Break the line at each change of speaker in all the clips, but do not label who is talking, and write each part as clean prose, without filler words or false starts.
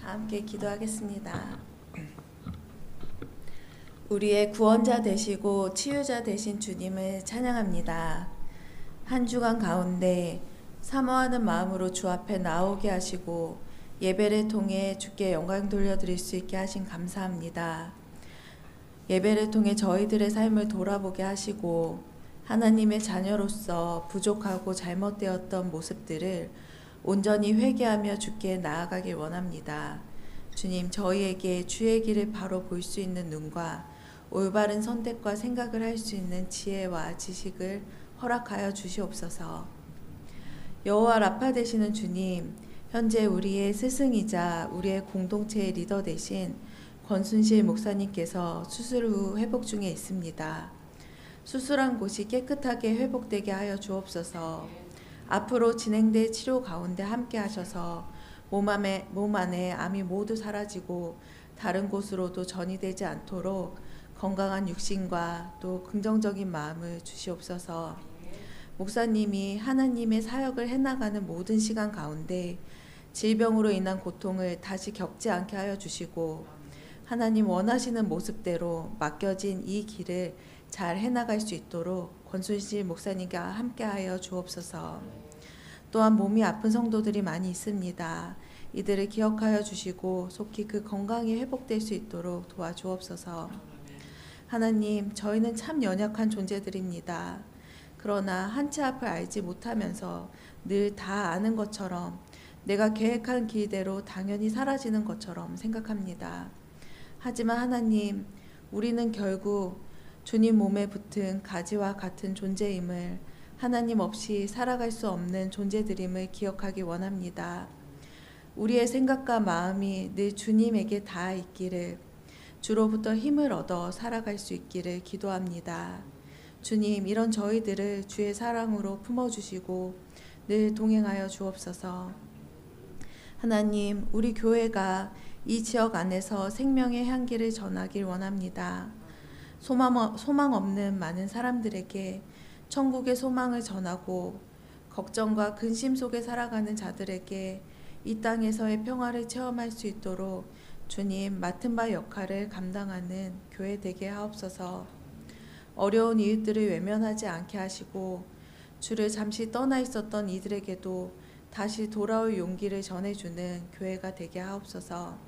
함께 기도하겠습니다. 우리의 구원자 되시고 치유자 되신 주님을 찬양합니다. 한 주간 가운데 사모하는 마음으로 주 앞에 나오게 하시고 예배를 통해 주께 영광 돌려드릴 수 있게 하신 감사합니다. 예배를 통해 저희들의 삶을 돌아보게 하시고 하나님의 자녀로서 부족하고 잘못되었던 모습들을 온전히 회개하며 주께 나아가길 원합니다. 주님, 저희에게 주의 길을 바로 볼 수 있는 눈과 올바른 선택과 생각을 할 수 있는 지혜와 지식을 허락하여 주시옵소서. 여호와 라파 되시는 주님, 현재 우리의 스승이자 우리의 공동체의 리더 되신 권순실 목사님께서 수술 후 회복 중에 있습니다. 수술한 곳이 깨끗하게 회복되게 하여 주옵소서. 앞으로 진행될 치료 가운데 함께 하셔서 몸 안에 암이 모두 사라지고 다른 곳으로도 전이되지 않도록 건강한 육신과 또 긍정적인 마음을 주시옵소서. 목사님이 하나님의 사역을 해나가는 모든 시간 가운데 질병으로 인한 고통을 다시 겪지 않게 하여 주시고 하나님 원하시는 모습대로 맡겨진 이 길을 잘 해나갈 수 있도록 권순실 목사님과 함께하여 주옵소서. 또한 몸이 아픈 성도들이 많이 있습니다. 이들을 기억하여 주시고 속히 그 건강이 회복될 수 있도록 도와주옵소서. 하나님, 저희는 참 연약한 존재들입니다. 그러나 한치 앞을 알지 못하면서 늘 다 아는 것처럼 내가 계획한 길대로 당연히 사라지는 것처럼 생각합니다. 하지만 하나님, 우리는 결국 주님 몸에 붙은 가지와 같은 존재임을, 하나님 없이 살아갈 수 없는 존재들임을 기억하기 원합니다. 우리의 생각과 마음이 늘 주님에게 닿아 있기를, 주로부터 힘을 얻어 살아갈 수 있기를 기도합니다. 주님, 이런 저희들을 주의 사랑으로 품어주시고 늘 동행하여 주옵소서. 하나님, 우리 교회가 이 지역 안에서 생명의 향기를 전하길 원합니다. 소망 없는 많은 사람들에게 천국의 소망을 전하고 걱정과 근심 속에 살아가는 자들에게 이 땅에서의 평화를 체험할 수 있도록 주님 맡은 바 역할을 감당하는 교회 되게 하옵소서. 어려운 이웃들을 외면하지 않게 하시고 주를 잠시 떠나 있었던 이들에게도 다시 돌아올 용기를 전해주는 교회가 되게 하옵소서.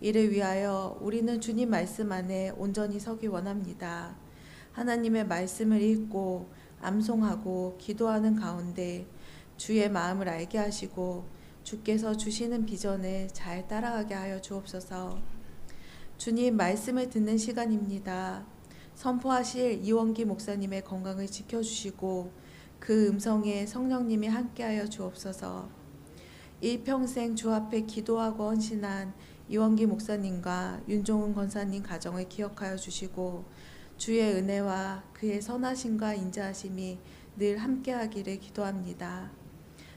이를 위하여 우리는 주님 말씀 안에 온전히 서기 원합니다. 하나님의 말씀을 읽고 암송하고 기도하는 가운데 주의 마음을 알게 하시고 주께서 주시는 비전을 잘 따라가게 하여 주옵소서. 주님 말씀을 듣는 시간입니다. 선포하실 이원기 목사님의 건강을 지켜주시고 그 음성에 성령님이 함께하여 주옵소서. 일평생 주 앞에 기도하고 헌신한 이원기 목사님과 윤종훈 권사님 가정을 기억하여 주시고 주의 은혜와 그의 선하심과 인자하심이 늘 함께하기를 기도합니다.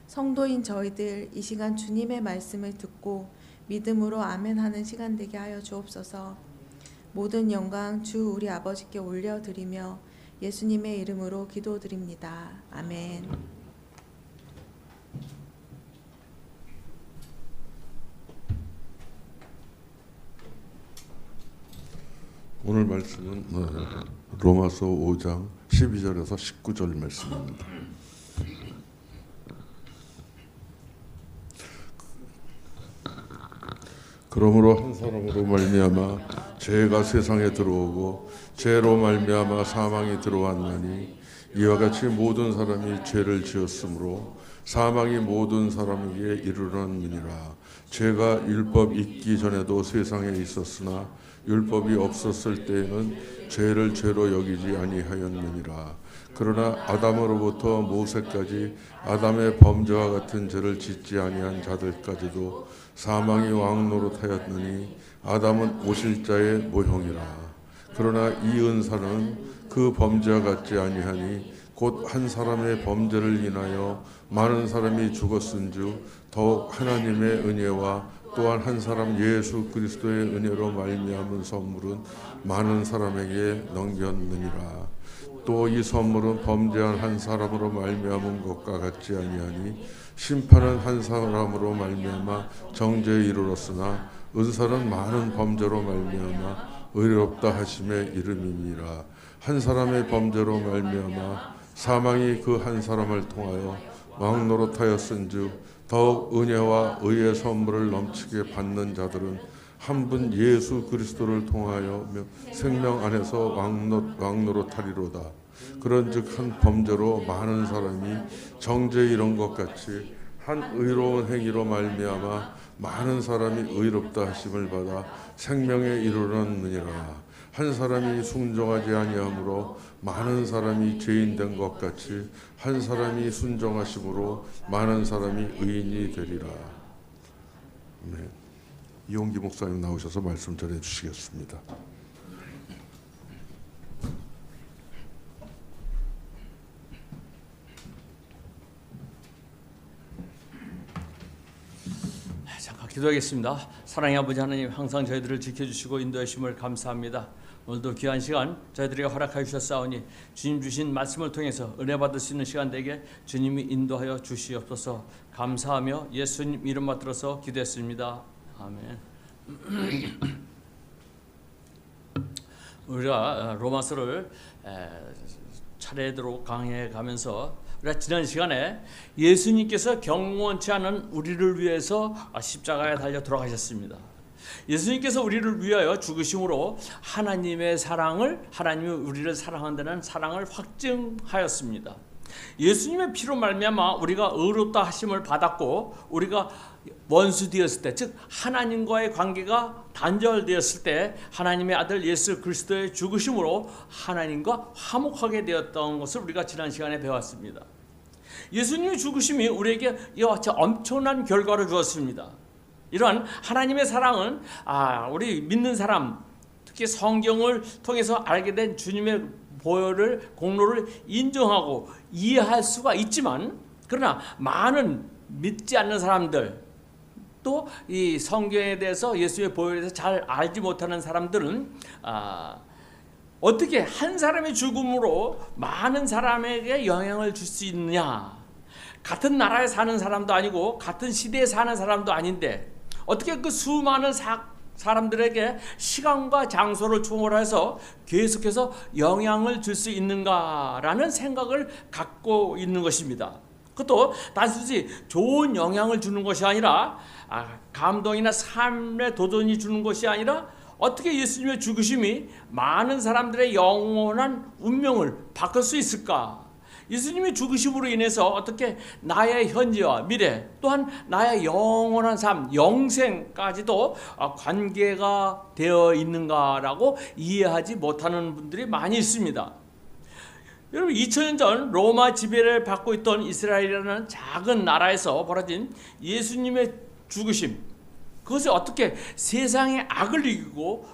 성도인 저희들 이 시간 주님의 말씀을 듣고 믿음으로 아멘하는 시간 되게 하여 주옵소서. 모든 영광 주 우리 아버지께 올려드리며 예수님의 이름으로 기도드립니다. 아멘.
오늘 말씀은 로마서 5장 12절에서 19절 말씀입니다. 그러므로 한 사람으로 말미암아 죄가 세상에 들어오고 죄로 말미암아 사망이 들어왔나니 이와 같이 모든 사람이 죄를 지었으므로 사망이 모든 사람에게 이르렀느니라. 죄가 율법 있기 전에도 세상에 있었으나 율법이 없었을 때에는 죄를 죄로 여기지 아니하였느니라. 그러나 아담으로부터 모세까지 아담의 범죄와 같은 죄를 짓지 아니한 자들까지도 사망이 왕노릇하였느니 아담은 오실 자의 모형이라. 그러나 이 은사는 그 범죄와 같지 아니하니 곧 한 사람의 범죄를 인하여 많은 사람이 죽었은즉 더욱 하나님의 은혜와 또한 한 사람 예수 그리스도의 은혜로 말미암은 선물은 많은 사람에게 넘겼느니라. 또 이 선물은 범죄한 한 사람으로 말미암은 것과 같지 아니하니 심판은 한 사람으로 말미암아 정죄에 이르렀으나 은사는 많은 범죄로 말미암아 의롭다 하심의 이름이니라. 한 사람의 범죄로 말미암아 사망이 그 한 사람을 통하여 왕노릇하였은즉 더욱 은혜와 의의 선물을 넘치게 받는 자들은 한 분 예수 그리스도를 통하여 생명 안에서 왕노릇하리로다. 그런즉 한 범죄로 많은 사람이 정죄에 이른 것 같이 한 의로운 행위로 말미암아 많은 사람이 의롭다 하심을 받아 생명에 이르렀느니라. 한 사람이 순종하지 아니하므로 많은 사람이 죄인 된 것 같이 한 사람이 순종하심으로 많은 사람이 의인이 되리라. 네. 이용기 목사님 나오셔서 말씀 전해 주시겠습니다.
잠깐 기도하겠습니다. 사랑의 아버지 하나님, 항상 저희들을 지켜주시고 인도하심을 감사합니다. 오늘도 귀한 시간 저희들에게 허락하여 주셨사오니 주님 주신 말씀을 통해서 은혜 받을 수 있는 시간 되게 주님이 인도하여 주시옵소서. 감사하며 예수님 이름 받들어서 기도했습니다. 아멘. 우리가 로마서를 차례대로 강해해 가면서 우리가 지난 시간에 예수님께서 경건치 않은 우리를 위해서 십자가에 달려 돌아가셨습니다. 예수님께서 우리를 위하여 죽으심으로 하나님의 사랑을, 하나님이 우리를 사랑한다는 사랑을 확증하였습니다. 예수님의 피로 말미암아 우리가 의롭다 하심을 받았고, 우리가 원수 되었을 때, 즉 하나님과의 관계가 단절되었을 때 하나님의 아들 예수 그리스도의 죽으심으로 하나님과 화목하게 되었던 것을 우리가 지난 시간에 배웠습니다. 예수님의 죽으심이 우리에게 이와 같이 엄청난 결과를 주었습니다. 이러한 하나님의 사랑은 우리 믿는 사람, 특히 성경을 통해서 알게 된 주님의 보혈을, 공로를 인정하고 이해할 수가 있지만, 그러나 많은 믿지 않는 사람들, 또 이 성경에 대해서, 예수의 보혈에 대해서 잘 알지 못하는 사람들은 어떻게 한 사람의 죽음으로 많은 사람에게 영향을 줄 수 있느냐. 같은 나라에 사는 사람도 아니고 같은 시대에 사는 사람도 아닌데 어떻게 그 수많은 사람들에게 시간과 장소를 초월해서 계속해서 영향을 줄 수 있는가라는 생각을 갖고 있는 것입니다. 그것도 단순히 좋은 영향을 주는 것이 아니라 감동이나 삶의 도전이 주는 것이 아니라 어떻게 예수님의 죽으심이 많은 사람들의 영원한 운명을 바꿀 수 있을까? 예수님의 죽으심으로 인해서 어떻게 나의 현재와 미래, 또한 나의 영원한 삶, 영생까지도 관계가 되어 있는가라고 이해하지 못하는 분들이 많이 있습니다. 여러분, 2000년 전 로마 지배를 받고 있던 이스라엘이라는 작은 나라에서 벌어진 예수님의 죽으심, 그것이 어떻게 세상의 악을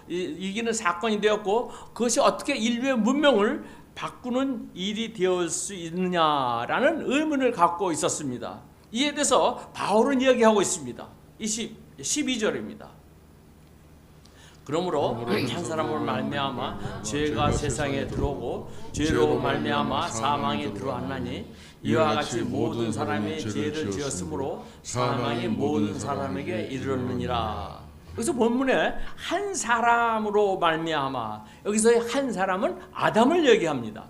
이기는 사건이 되었고, 그것이 어떻게 인류의 문명을 바꾸는 일이 되을 수 있느냐라는 의문을 갖고 있었습니다. 이에 대해서 바울은 이야기하고 있습니다. 12절입니다. 그러므로 한 사람으로 말미암아 죄가 세상에 들어오고 죄로 말미암아 사망이 들어왔나니 이와 같이 모든 사람이 죄를 지었으므로 사망이 모든 사람에게 이르렀느니라. 그래서 본문에 한 사람으로 말미암아, 여기서의 한 사람은 아담을 얘기합니다.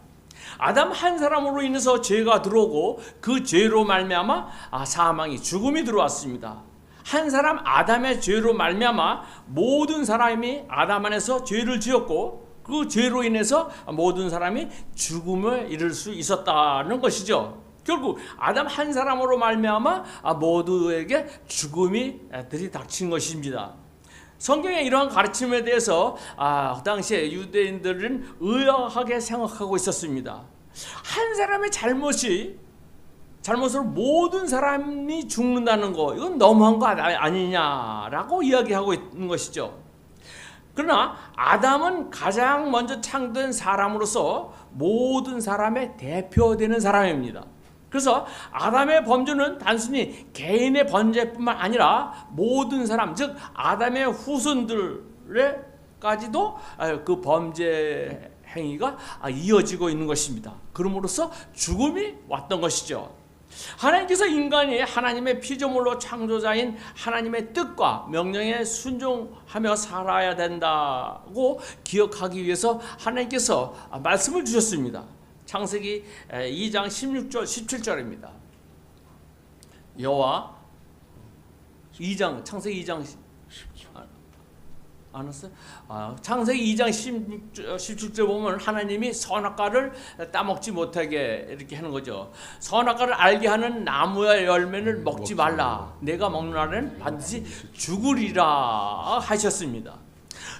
아담 한 사람으로 인해서 죄가 들어오고 그 죄로 말미암아 사망이, 죽음이 들어왔습니다. 한 사람 아담의 죄로 말미암아 모든 사람이 아담 안에서 죄를 지었고, 그 죄로 인해서 모든 사람이 죽음에 이를 수 있었다는 것이죠. 결국 아담 한 사람으로 말미암아 모두에게 죽음이 들이닥친 것입니다. 성경의 이러한 가르침에 대해서 그 당시에 유대인들은 의아하게 생각하고 있었습니다. 한 사람의 잘못으로 모든 사람이 죽는다는 거, 이건 너무한 거 아니냐라고 이야기하고 있는 것이죠. 그러나 아담은 가장 먼저 창조된 사람으로서 모든 사람의 대표되는 사람입니다. 그래서 아담의 범죄는 단순히 개인의 범죄뿐만 아니라 모든 사람, 즉 아담의 후손들까지도 그 범죄 행위가 이어지고 있는 것입니다. 그럼으로써 죽음이 왔던 것이죠. 하나님께서 인간이 하나님의 피조물로 창조자인 하나님의 뜻과 명령에 순종하며 살아야 된다고 기억하기 위해서 하나님께서 말씀을 주셨습니다. 창세기 2장 16절 17절입니다. 여호와 2장 창세기 2장 안 왔어요? 창세기 2장 17절 보면 하나님이 선악과를 따먹지 못하게 이렇게 하는 거죠. 선악과를 알게 하는 나무의 열매를 먹지 말라. 내가 먹는 날에는 반드시 죽으리라 하셨습니다.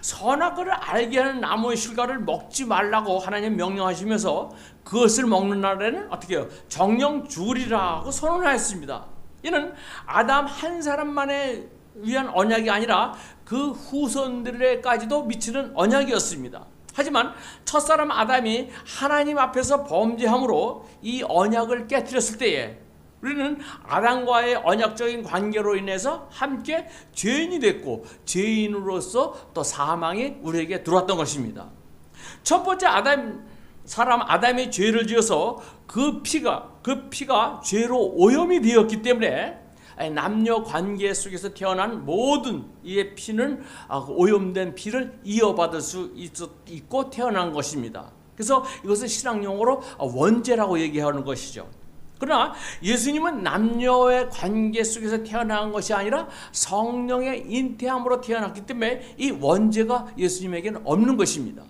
선악과를 알게 하는 나무의 실과를 먹지 말라고 하나님 명령하시면서 그것을 먹는 날에는 어떻게 해요? 정령 죽으리라고 선언하였습니다. 이는 아담 한 사람만에 위한 언약이 아니라 그 후손들에까지도 미치는 언약이었습니다. 하지만 첫사람 아담이 하나님 앞에서 범죄함으로 이 언약을 깨뜨렸을 때에 우리는 아담과의 언약적인 관계로 인해서 함께 죄인이 됐고 죄인으로서 또 사망이 우리에게 들어왔던 것입니다. 첫 번째 아담이 죄를 지어서 그 피가 죄로 오염이 되었기 때문에 남녀 관계 속에서 태어난 모든 이의 피는 오염된 피를 이어받을 수 있고 태어난 것입니다. 그래서 이것을 신앙용어로 원죄라고 얘기하는 것이죠. 그러나 예수님은 남녀의 관계 속에서 태어난 것이 아니라 성령의 잉태함으로 태어났기 때문에 이 원죄가 예수님에게는 없는 것입니다.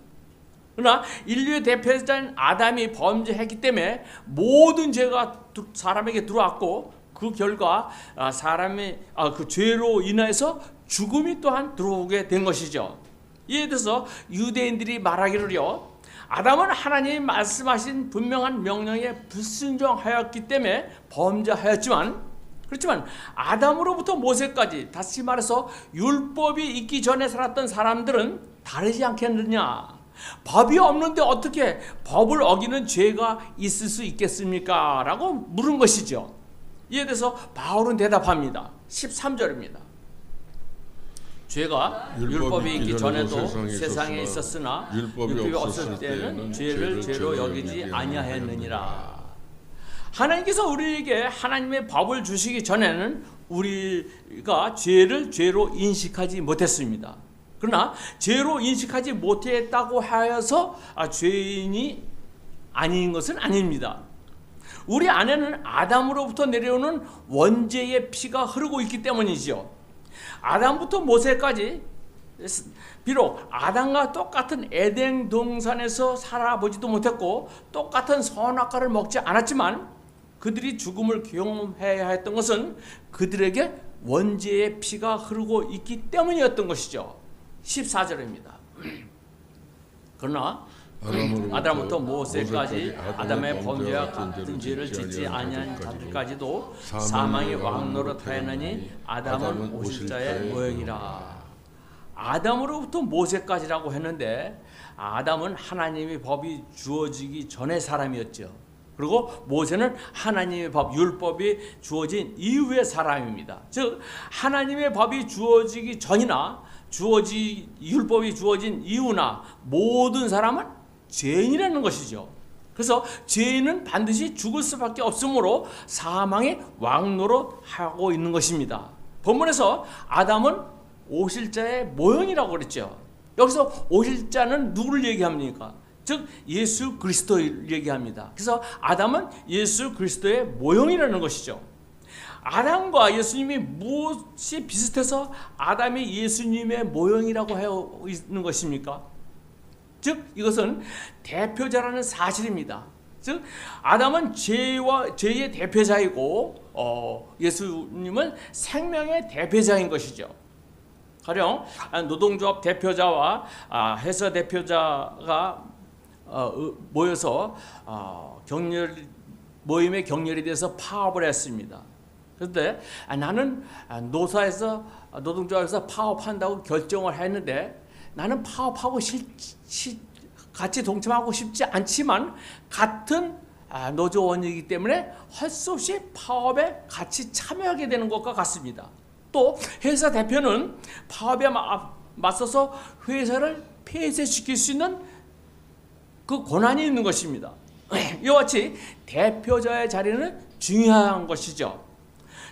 그러나 인류의 대표자인 아담이 범죄했기 때문에 모든 죄가 사람에게 들어왔고 그 결과 사람의 그 죄로 인해서 죽음이 또한 들어오게 된 것이죠. 이에 대해서 유대인들이 말하기를요, 아담은 하나님이 말씀하신 분명한 명령에 불순종하였기 때문에 범죄하였지만, 그렇지만 아담으로부터 모세까지, 다시 말해서 율법이 있기 전에 살았던 사람들은 다르지 않겠느냐? 법이 없는데 어떻게 법을 어기는 죄가 있을 수 있겠습니까? 라고 물은 것이죠. 이에 대해서 바울은 대답합니다. 13절입니다. 죄가 율법이 있기 전에도 세상에 있었으나 율법이 없을 때는 죄를 죄로 여기지 아니하였느니라. 하나님께서 우리에게 하나님의 법을 주시기 전에는 우리가 죄를 죄로 인식하지 못했습니다. 그러나 죄로 인식하지 못했다고 하여서 죄인이 아닌 것은 아닙니다. 우리 안에는 아담으로부터 내려오는 원죄의 피가 흐르고 있기 때문이죠. 아담부터 모세까지 비록 아담과 똑같은 에덴 동산에서 살아보지도 못했고 똑같은 선악과를 먹지 않았지만 그들이 죽음을 경험해야 했던 것은 그들에게 원죄의 피가 흐르고 있기 때문이었던 것이죠. 14절입니다. 그러나 아담부터 모세까지 아담의 범죄와 같은 죄를 짓지 아니한 자들까지도 사망의 왕노릇하였느니 아담은 오실자의 모형이라. 아담으로부터 모세까지라고 했는데 아담은 하나님의 법이 주어지기 전의 사람이었죠. 그리고 모세는 하나님의 법, 율법이 주어진 이후의 사람입니다. 즉 하나님의 법이 주어지기 전이나 율법이 주어진 이후나 모든 사람은 죄인이라는 것이죠. 그래서 죄인은 반드시 죽을 수밖에 없으므로 사망의 왕노릇하고 있는 것입니다. 본문에서 아담은 오실 자의 모형이라고 그랬죠. 여기서 오실 자는 누구를 얘기합니까? 즉 예수 그리스도를 얘기합니다. 그래서 아담은 예수 그리스도의 모형이라는 것이죠. 아담과 예수님이 무엇이 비슷해서 아담이 예수님의 모형이라고 하고 있는 것입니까? 즉 이것은 대표자라는 사실입니다. 즉 아담은 죄의 대표자이고 예수님은 생명의 대표자인 것이죠. 가령 노동조합 대표자와 회사 대표자가 모여서 모임의 격렬에 대해서 파업을 했습니다. 그런데 나는 노동조합에서 파업한다고 결정을 했는데 나는 파업하고 같이 동참하고 싶지 않지만 같은 노조원이기 때문에 할 수 없이 파업에 같이 참여하게 되는 것과 같습니다. 또 회사 대표는 파업에 맞서서 회사를 폐쇄시킬 수 있는 그 고난이 있는 것입니다. 이와 같이 대표자의 자리는 중요한 것이죠.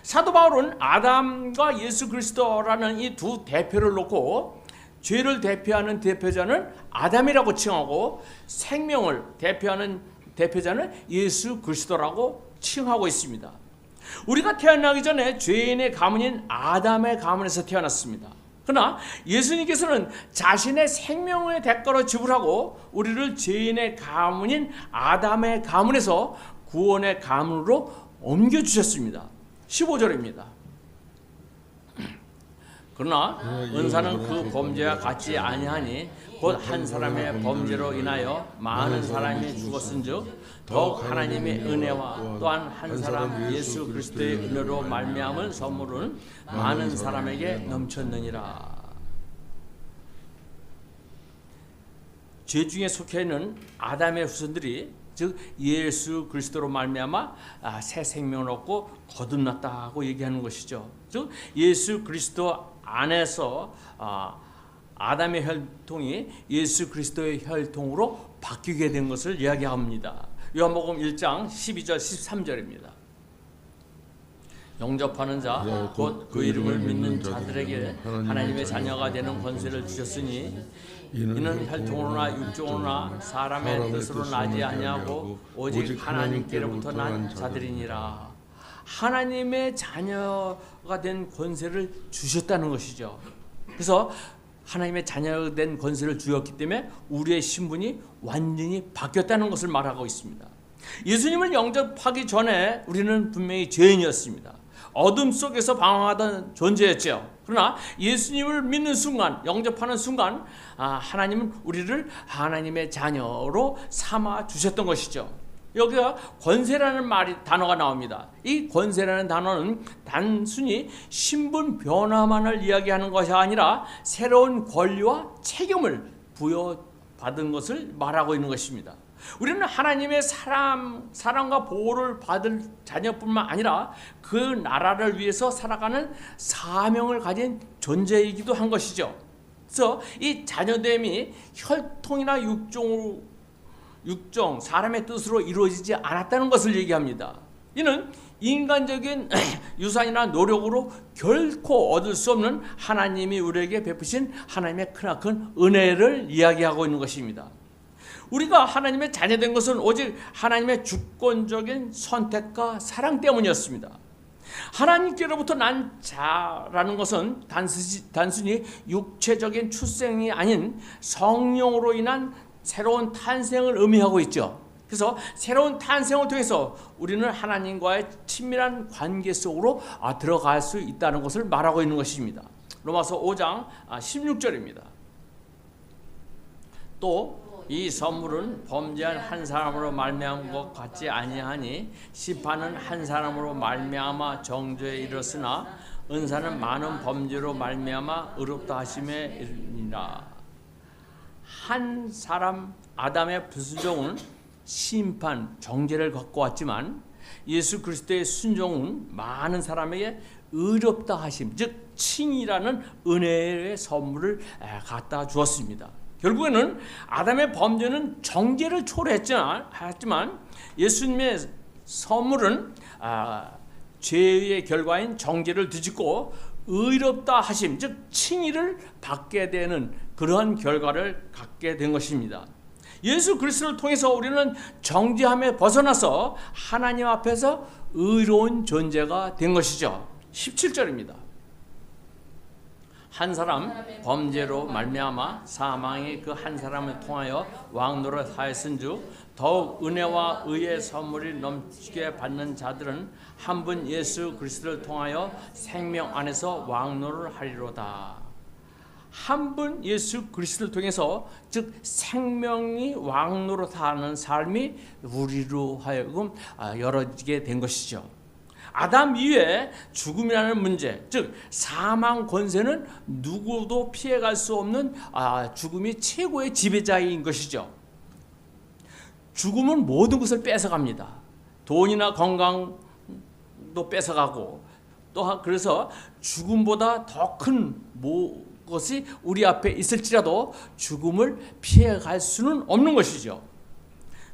사도 바울은 아담과 예수 그리스도라는 이 두 대표를 놓고 죄를 대표하는 대표자는 아담이라고 칭하고 생명을 대표하는 대표자는 예수 그리스도라고 칭하고 있습니다. 우리가 태어나기 전에 죄인의 가문인 아담의 가문에서 태어났습니다. 그러나 예수님께서는 자신의 생명의 대가로 지불하고 우리를 죄인의 가문인 아담의 가문에서 구원의 가문으로 옮겨주셨습니다. 15절입니다. 그러나 은사는 그 범죄와 같지 아니하니 곧 한 사람의 범죄로 인하여 많은 사람이 죽었은즉 더욱 하나님의 은혜와 또한 한 사람 예수 그리스도의 은혜로 말미암은 선물은 많은 사람에게 넘쳤느니라. 죄 중에 속해 있는 아담의 후손들이 즉 예수 그리스도로 말미암아 새 생명을 얻고 거듭났다고 얘기하는 것이죠. 즉 예수 그리스도 안에서 아담의 혈통이 예수 그리스도의 혈통으로 바뀌게 된 것을 이야기합니다. 요한복음 1장 12절 13절입니다. 영접하는 자 곧 그 이름을 믿는 자들에게 하나님의 자녀가 되는 권세를 주셨으니 이는 혈통으로나 육종으로나 사람의 뜻으로 나지 아니하고 오직 하나님께로부터 난 자들이니라. 하나님의 자녀가 된 권세를 주셨다는 것이죠. 그래서 하나님의 자녀가 된 권세를 주었기 때문에 우리의 신분이 완전히 바뀌었다는 것을 말하고 있습니다. 예수님을 영접하기 전에 우리는 분명히 죄인이었습니다. 어둠 속에서 방황하던 존재였죠. 그러나 예수님을 믿는 순간, 영접하는 순간 하나님은 우리를 하나님의 자녀로 삼아 주셨던 것이죠. 여기가 권세라는 단어가 나옵니다. 이 권세라는 단어는 단순히 신분 변화만을 이야기하는 것이 아니라 새로운 권리와 책임을 부여받은 것을 말하고 있는 것입니다. 우리는 하나님의 사랑과 보호를 받을 자녀뿐만 아니라 그 나라를 위해서 살아가는 사명을 가진 존재이기도 한 것이죠. 그래서 이 자녀됨이 혈통이나 육종, 사람의 뜻으로 이루어지지 않았다는 것을 얘기합니다. 이는 인간적인 유산이나 노력으로 결코 얻을 수 없는 하나님이 우리에게 베푸신 하나님의 크나큰 은혜를 이야기하고 있는 것입니다. 우리가 하나님의 자녀된 것은 오직 하나님의 주권적인 선택과 사랑 때문이었습니다. 하나님께로부터 난 자라는 것은 단순히 육체적인 출생이 아닌 성령으로 인한 새로운 탄생을 의미하고 있죠. 그래서 새로운 탄생을 통해서 우리는 하나님과의 친밀한 관계 속으로 들어갈 수 있다는 것을 말하고 있는 것입니다. 로마서 5장 16절입니다. 또 이 선물은 범죄한 한 사람으로 말미암은 것 같지 아니하니 심판은 한 사람으로 말미암아 정죄에 이르렀으나 은사는 많은 범죄로 말미암아 의롭다 하심에 이르니라. 한 사람 아담의 불순종은 심판, 정죄를 갖고 왔지만 예수 그리스도의 순종은 많은 사람에게 의롭다 하심, 즉 칭이라는 은혜의 선물을 갖다 주었습니다. 결국에는 아담의 범죄는 정죄를 초래했지만 예수님의 선물은 죄의 결과인 정죄를 뒤집고 의롭다 하심, 즉 칭의를 받게 되는 그러한 결과를 갖게 된 것입니다. 예수 그리스도를 통해서 우리는 정죄함에 벗어나서 하나님 앞에서 의로운 존재가 된 것이죠. 17절입니다. 한 사람 범죄로 말미암아 사망이 그 한 사람을 통하여 왕노릇 하였은즉 더욱 은혜와 의의 선물이 넘치게 받는 자들은 한 분 예수 그리스도를 통하여 생명 안에서 왕노를 하리로다. 한 분 예수 그리스도를 통해서 즉 생명이 왕노릇하는 삶이 우리로 하여금 열어지게 된 것이죠. 아담 이후에 죽음이라는 문제, 즉 사망 권세는 누구도 피해갈 수 없는 죽음이 최고의 지배자인 것이죠. 죽음은 모든 것을 뺏어갑니다. 돈이나 건강도 뺏어가고 또 그래서 죽음보다 더 큰 것이 우리 앞에 있을지라도 죽음을 피해갈 수는 없는 것이죠.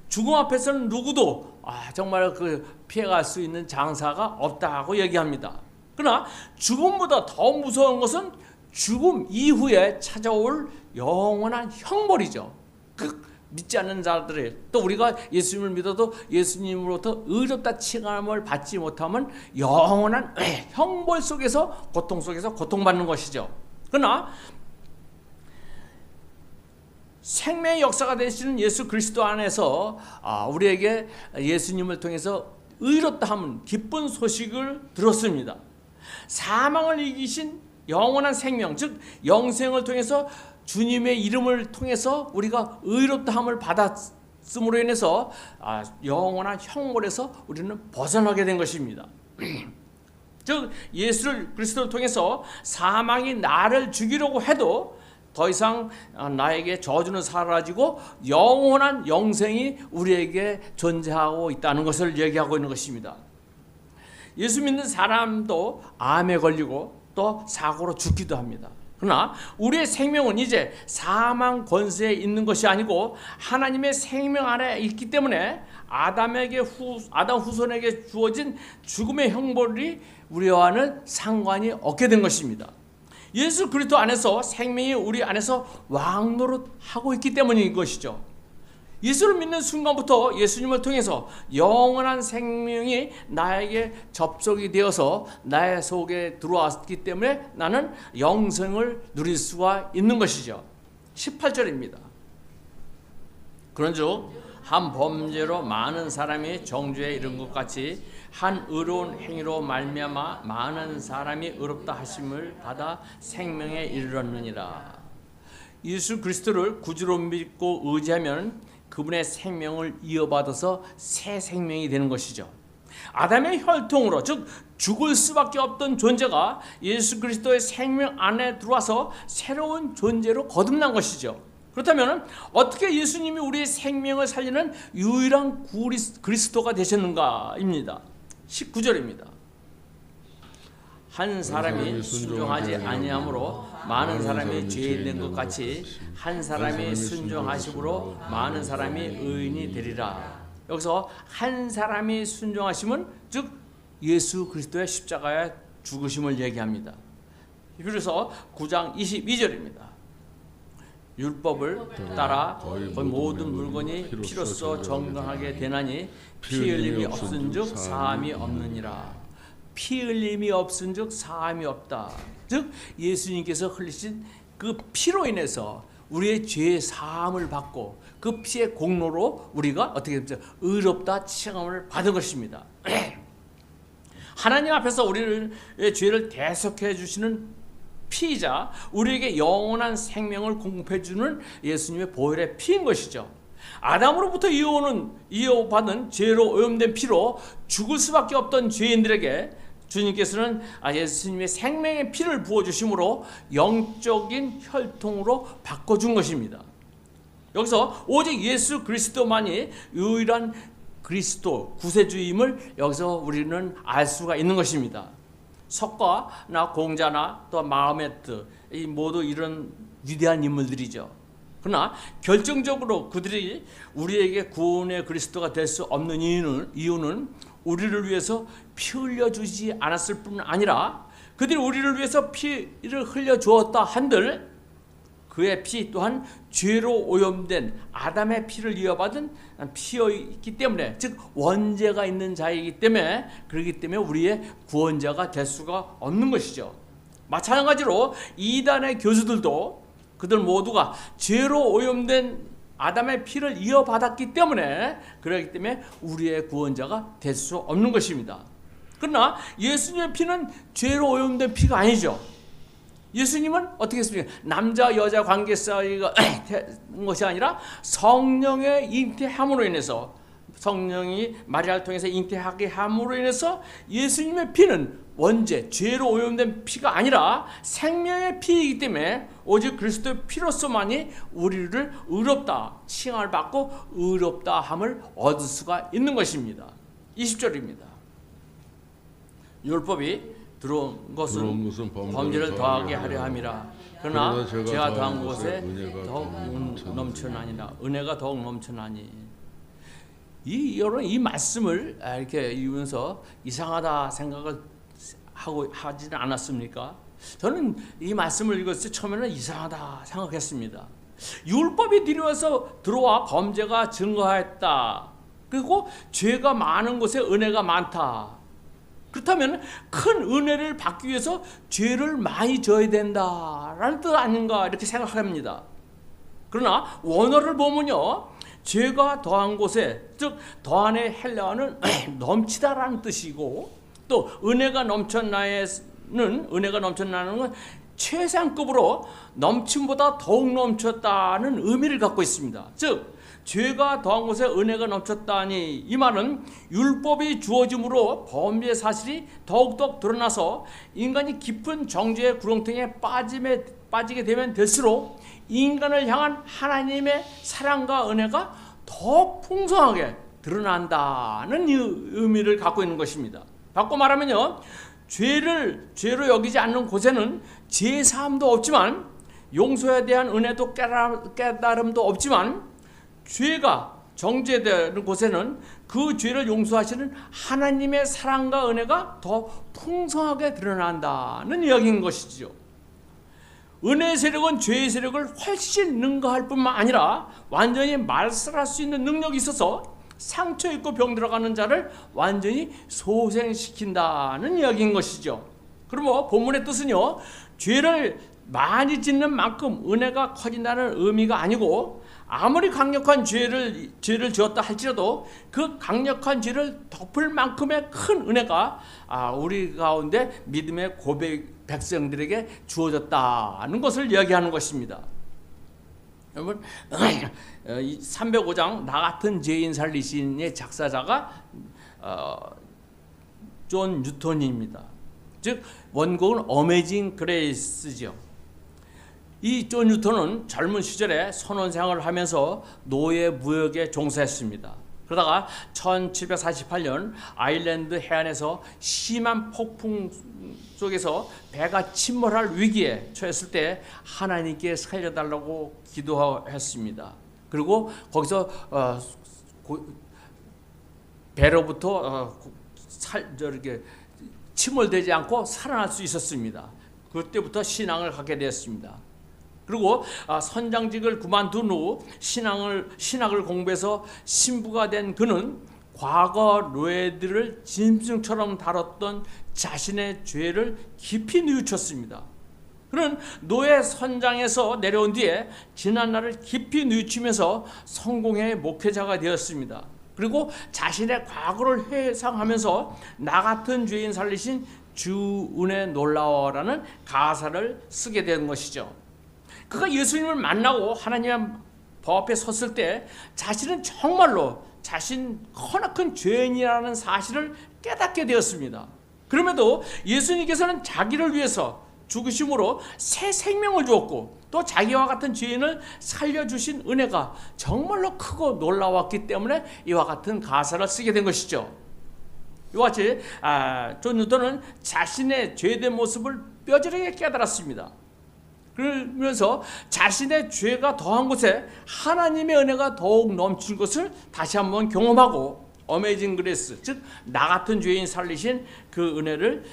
죽음 앞에서는 누구도 정말 그 피해갈 수 있는 장사가 없다고 얘기합니다. 그러나 죽음보다 더 무서운 것은 죽음 이후에 찾아올 영원한 형벌이죠. 그 믿지 않는 자들의, 또 우리가 예수님을 믿어도 예수님으로부터 의롭다 칭함을 받지 못하면 영원한 형벌 속에서, 고통 속에서 고통받는 것이죠. 그러나 생명의 역사가 되시는 예수 그리스도 안에서 우리에게 예수님을 통해서 의롭다 함은 기쁜 소식을 들었습니다. 사망을 이기신 영원한 생명, 즉 영생을 통해서 주님의 이름을 통해서 우리가 의롭다 함을 받았음으로 인해서 영원한 형벌에서 우리는 벗어나게 된 것입니다. 즉 예수 그리스도를 통해서 사망이 나를 죽이려고 해도 더 이상 나에게 저주는 사라지고 영원한 영생이 우리에게 존재하고 있다는 것을 얘기하고 있는 것입니다. 예수 믿는 사람도 암에 걸리고 또 사고로 죽기도 합니다. 그러나 우리의 생명은 이제 사망 권세에 있는 것이 아니고 하나님의 생명 안에 있기 때문에 아담 후손에게 주어진 죽음의 형벌이 우리와는 상관이 없게 된 것입니다. 예수 그리스도 안에서 생명이 우리 안에서 왕노릇하고 있기 때문인 것이죠. 예수를 믿는 순간부터 예수님을 통해서 영원한 생명이 나에게 접속이 되어서 나의 속에 들어왔기 때문에 나는 영생을 누릴 수가 있는 것이죠. 18절입니다. 그런즉 한 범죄로 많은 사람이 정죄에 이른 것 같이 한 의로운 행위로 말미암아 많은 사람이 의롭다 하심을 받아 생명에 이르렀느니라. 예수 그리스도를 구주로 믿고 의지하면 그분의 생명을 이어받아서 새 생명이 되는 것이죠. 아담의 혈통으로, 즉 죽을 수밖에 없던 존재가 예수 그리스도의 생명 안에 들어와서 새로운 존재로 거듭난 것이죠. 그렇다면 어떻게 예수님이 우리의 생명을 살리는 유일한 그리스도가 되셨는가입니다. 19절입니다. 한 사람이 순종하지 아니함으로 많은 사람이 죄인된 것 같이 한 사람이 순종하심으로 많은 사람이 의인이 되리라. 여기서 한 사람이 순종하심은 즉 예수 그리스도의 십자가의 죽으심을 얘기합니다. 그래서 9장 22절입니다. 율법을 따라 모든 물건이 피로써 정당하게 되나니 피 흘림이 없은즉 사함이 없느니라. 피 흘림이 없은즉 사함이 없다. 즉 예수님께서 흘리신 그 피로 인해서 우리의 죄의 사함을 받고 그 피의 공로로 우리가 어떻게 되죠? 의롭다 칭함을 받은 것입니다. 하나님 앞에서 우리의 죄를 대속해 주시는 피이자 우리에게 영원한 생명을 공급해 주는 예수님의 보혈의 피인 것이죠. 아담으로부터 이어받은 죄로 오염된 피로 죽을 수밖에 없던 죄인들에게 주님께서는 예수님의 생명의 피를 부어주심으로 영적인 혈통으로 바꿔준 것입니다. 여기서 오직 예수 그리스도만이 유일한 그리스도 구세주임을 여기서 우리는 알 수가 있는 것입니다. 석가나 공자나 또 마호메트 이 모두 이런 위대한 인물들이죠. 그러나 결정적으로 그들이 우리에게 구원의 그리스도가 될 수 없는 이유는 우리를 위해서 피 흘려주지 않았을 뿐 아니라 그들이 우리를 위해서 피를 흘려주었다 한들 그의 피 또한 죄로 오염된 아담의 피를 이어받은 피였기 때문에, 즉 원죄가 있는 자이기 때문에, 그렇기 때문에 우리의 구원자가 될 수가 없는 것이죠. 마찬가지로 이단의 교수들도 그들 모두가 죄로 오염된 아담의 피를 이어받았기 때문에, 그렇기 때문에 우리의 구원자가 될 수 없는 것입니다. 그러나 예수님의 피는 죄로 오염된 피가 아니죠. 예수님은 어떻게 했습니까? 남자 여자 관계 사이가 된 것이 아니라 성령의 잉태함으로 인해서, 성령이 마리아를 통해서 잉태하게 함으로 인해서 예수님의 피는 원죄, 죄로 오염된 피가 아니라 생명의 피이기 때문에 오직 그리스도의 피로서만이 우리를 의롭다 칭함을 받고 의롭다 함을 얻을 수가 있는 것입니다. 20절입니다. 율법이 들어온 것은 범죄를 더하게 하려 함이라. 그러나 제가 더한 곳에 더욱 넘쳐나니라. 은혜가 더욱 넘쳐나니. 이 말씀을 이렇게 읽으면서 이상하다 생각을 하지는 않았습니까? 저는 이 말씀을 읽었을 때 처음에는 이상하다 생각했습니다. 율법이 들어와 범죄가 증거하였다. 그리고 죄가 많은 곳에 은혜가 많다. 그렇다면 큰 은혜를 받기 위해서 죄를 많이 져야 된다라는 뜻 아닌가 이렇게 생각합니다. 그러나 원어를 보면요, 죄가 더한 곳에, 즉 더한의 헬라어는 넘치다라는 뜻이고, 또 은혜가 넘쳤나는 건 최상급으로 넘침보다 더욱 넘쳤다는 의미를 갖고 있습니다. 즉 죄가 더한 곳에 은혜가 넘쳤다니, 이 말은 율법이 주어짐으로 범죄 사실이 더욱더 드러나서 인간이 깊은 정죄의 구렁텅이에 빠지게 되면 될수록 인간을 향한 하나님의 사랑과 은혜가 더 풍성하게 드러난다는 의미를 갖고 있는 것입니다. 바꿔 말하면요, 죄로 여기지 않는 곳에는 제사함도 없지만, 용서에 대한 은혜도 깨달음도 없지만, 죄가 정죄되는 곳에는 그 죄를 용서하시는 하나님의 사랑과 은혜가 더 풍성하게 드러난다는 이야기인 것이죠. 은혜의 세력은 죄의 세력을 훨씬 능가할 뿐만 아니라 완전히 말살할 수 있는 능력이 있어서 상처 입고 병 들어가는 자를 완전히 소생시킨다는 이야기인 것이죠. 그러면 본문의 뜻은요, 죄를 많이 짓는 만큼 은혜가 커진다는 의미가 아니고, 아무리 강력한 죄를 지었다 할지라도 그 강력한 죄를 덮을 만큼의 큰 은혜가 우리 가운데 믿음의 백성들에게 주어졌다는 것을 이야기하는 것입니다. 여러분, 305장 나 같은 죄인 살리신의 작사자가 존 뉴턴입니다. 즉 원곡은 어메이징 그레이스죠. 이 존 뉴턴은 젊은 시절에 선원생활을 하면서 노예 무역에 종사했습니다. 그러다가 1748년 아일랜드 해안에서 심한 폭풍 속에서 배가 침몰할 위기에 처했을 때 하나님께 살려달라고 기도했습니다. 그리고 거기서 배로부터 이렇게 침몰되지 않고 살아날 수 있었습니다. 그때부터 신앙을 갖게 되었습니다. 그리고 선장직을 그만둔 후 신학을 공부해서 신부가 된 그는 과거 노예들을 짐승처럼 다뤘던 자신의 죄를 깊이 뉘우쳤습니다. 그는 노예 선장에서 내려온 뒤에 지난날을 깊이 뉘우치면서 성공의 목회자가 되었습니다. 그리고 자신의 과거를 회상하면서 나 같은 죄인 살리신 주 은혜 놀라워라는 가사를 쓰게 된 것이죠. 그가 예수님을 만나고 하나님의 법 앞에 섰을 때 자신은 정말로 자신 커나큰 죄인이라는 사실을 깨닫게 되었습니다. 그럼에도 예수님께서는 자기를 위해서 죽으심으로 새 생명을 주었고, 또 자기와 같은 죄인을 살려주신 은혜가 정말로 크고 놀라웠기 때문에 이와 같은 가사를 쓰게 된 것이죠. 이와 같이 존 뉴턴은 자신의 죄된 모습을 뼈저리게 깨달았습니다. 그러면서 자신의 죄가 더한 곳에 하나님의 은혜가 더욱 넘친 것을 다시 한번 경험하고, 어메이징 그레이스, 즉 나 같은 죄인 살리신 그 은혜를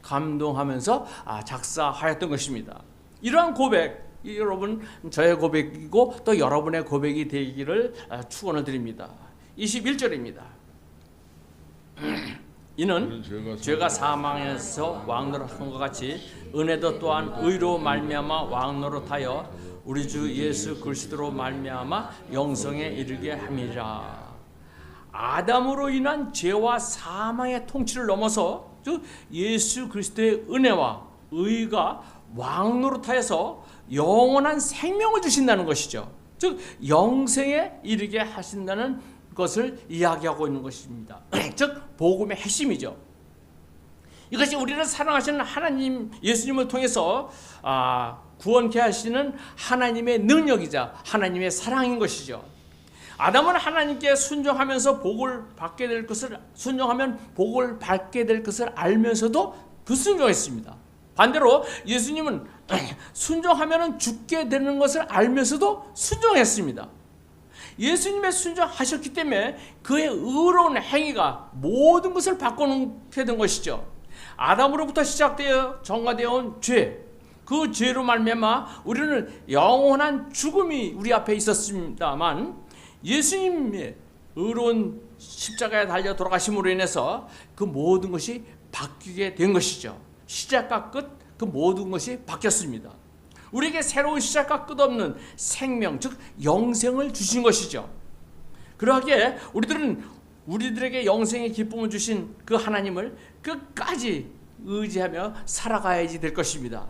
감동하면서 작사하였던 것입니다. 이러한 고백, 여러분 저의 고백이고 또 여러분의 고백이 되기를 축원을 드립니다. 21절입니다. 이는 죄가 사망에서 왕노릇한 것 같이 은혜도 또한 의로 말미암아 왕노릇하여 우리 주 예수 그리스도로 말미암아 영생에 이르게 함이라. 아담으로 인한 죄와 사망의 통치를 넘어서 즉 예수 그리스도의 은혜와 의가 왕노릇하여서 영원한 생명을 주신다는 것이죠. 즉 영생에 이르게 하신다는 것을 이야기하고 있는 것입니다. 즉 복음의 핵심이죠. 이것이 우리를 사랑하시는 하나님 예수님을 통해서 구원케 하시는 하나님의 능력이자 하나님의 사랑인 것이죠. 아담은 하나님께 순종하면서 복을 받게 될 것을 알면서도 불순종했습니다. 반대로 예수님은 순종하면 죽게 되는 것을 알면서도 순종했습니다. 예수님의 순종하셨기 때문에 그의 의로운 행위가 모든 것을 바꿔놓게 된 것이죠. 아담으로부터 시작되어 전가되어 온 죄, 그 죄로 말미암아 우리는 영원한 죽음이 우리 앞에 있었습니다만 예수님의 의로운 십자가에 달려 돌아가심으로 인해서 그 모든 것이 바뀌게 된 것이죠. 시작과 끝, 그 모든 것이 바뀌었습니다. 우리에게 새로운 시작과 끝없는 생명, 즉 영생을 주신 것이죠. 그러하기에 우리들에게 영생의 기쁨을 주신 그 하나님을 끝까지 의지하며 살아가야지 될 것입니다.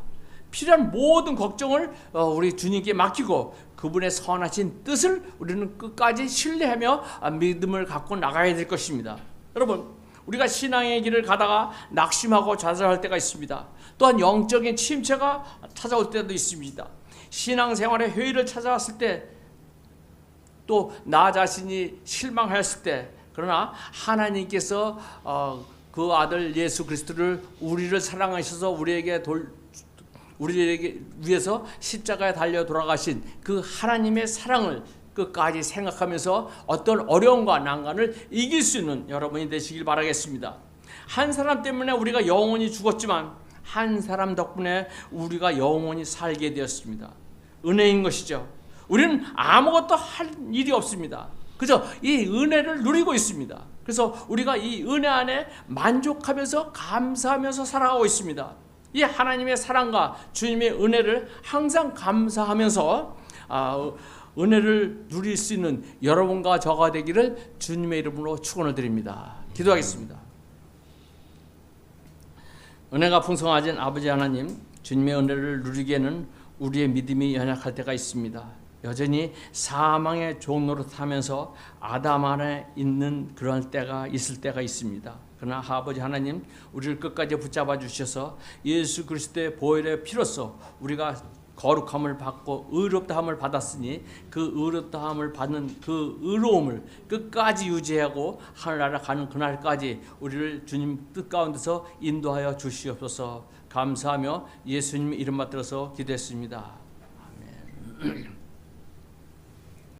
필요한 모든 걱정을 우리 주님께 맡기고 그분의 선하신 뜻을 우리는 끝까지 신뢰하며 믿음을 갖고 나가야 될 것입니다. 여러분, 우리가 신앙의 길을 가다가 낙심하고 좌절할 때가 있습니다. 또한 영적인 침체가 찾아올 때도 있습니다. 신앙생활의 회의를 찾아왔을 때, 또 나 자신이 실망하였을 때, 그러나 하나님께서 그 아들 예수 그리스도를 우리를 사랑하셔서 우리에게 위해서 십자가에 달려 돌아가신 그 하나님의 사랑을 끝까지 생각하면서 어떤 어려움과 난관을 이길 수 있는 여러분이 되시길 바라겠습니다. 한 사람 때문에 우리가 영원히 죽었지만 한 사람 덕분에 우리가 영원히 살게 되었습니다. 은혜인 것이죠. 우리는 아무것도 할 일이 없습니다. 그저 이 은혜를 누리고 있습니다. 그래서 우리가 이 은혜 안에 만족하면서 감사하면서 살아가고 있습니다. 이 하나님의 사랑과 주님의 은혜를 항상 감사하면서 은혜를 누릴 수 있는 여러분과 저가 되기를 주님의 이름으로 축원을 드립니다. 기도하겠습니다. 은혜가 풍성하신 아버지 하나님, 주님의 은혜를 누리기에는 우리의 믿음이 연약할 때가 있습니다. 여전히 사망의 종노릇하면서 아담 안에 있는 그런 때가 있을 때가 있습니다. 그러나 아버지 하나님, 우리를 끝까지 붙잡아 주셔서 예수 그리스도의 보혈의 피로써 우리가 거룩함을 받고 의롭다함을 받았으니 그 의롭다함을 받는 그 의로움을 끝까지 유지하고 하늘나라 가는 그날까지 우리를 주님 뜻 가운데서 인도하여 주시옵소서. 감사하며 예수님 이름 받들어서 기도했습니다. 아멘.